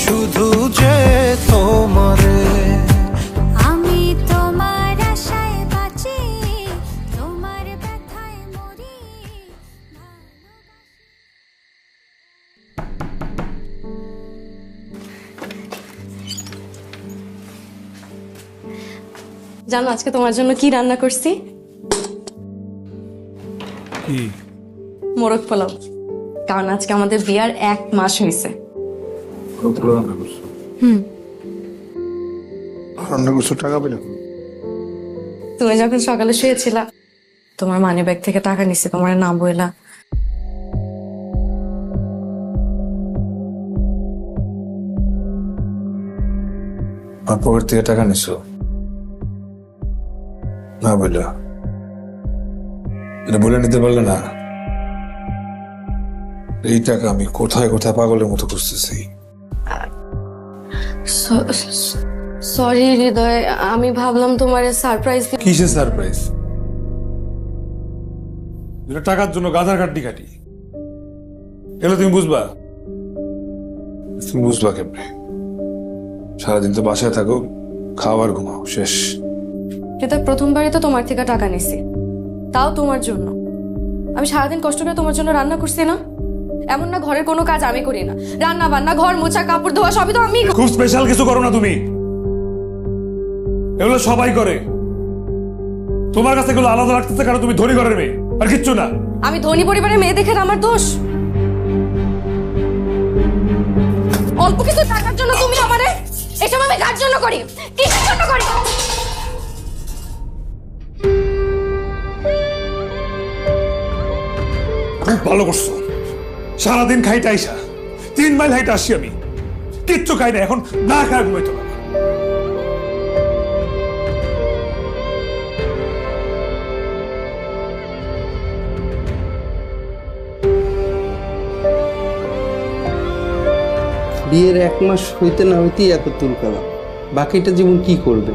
শুধু যে তোমারে। আমি তোমার আশায় বাঁচি, তোমার ব্যথায় মরি। জানো আজকে তোমার জন্য কি রান্না করছি? কি? মোরগ পোলাও। কারণ আজকে আমাদের বিয়ার 1 মাস হয়েছে। রান্না করছো? রান্না করছো টাকা পেলে? তুমি যখন সকালে শুয়েছিলা তোমার মানি ব্যাগ থেকে টাকা নিচ্ছে, তোমার না বইলা। আমার পকেট থেকে টাকা নিছো না বললা? এটা বলে নিতে পারলে না? এই টাকা আমি কোথায় কোথায় পাগলের মতো খুঁজতেছি। সরি হৃদয়, আমি ভাবলাম তোমার সারপ্রাইজ। কিসের সারপ্রাইজ? যেটা টাকার জন্য গাধার কাটি কাটি, এগুলো তুমি বুঝবা? তুমি বুঝবা কেমনে? সারাদিন তো বাসায় থাকো, খাওয়ার ঘুমাও, শেষ। হৃদয়, প্রথমবারই তো তোমার থেকে টাকা নিছি, তাও তোমার জন্য। আমি সারাদিন কষ্ট করে তোমার জন্য রান্না করছি না? এমন না ঘরের কোনো কাজ আমি করি না, রান্না বান্না, ঘর মোছা, কাপড় ধোয়া সবই তো আমি। খুব স্পেশাল কিছু করো না তুমি, এগুলো সবাই করে। তোমার কাছে এগুলো আলাদা লাগতেছে কারণ তুমি ধনী ঘরের মেয়ে, আর কিচ্ছু না। আমি ধনী পরিবারের মেয়ে দেখে আমার দোষ? অল্প কিছু টাকার জন্য তুমি আমারে এসব আমি কার জন্য করি, কিসের জন্য করি? খুব ভালো করছো। সারাদিন খাইতে আইসা 3 মাইল হাইটে আসি আমি, কিচ্ছু খাই না, এখন না খায় ঘুমাইতে পারবো। বিয়ের 1 মাস হইতে না হইতেই এত তুলকালা, বাকিটা জীবন কি করবে?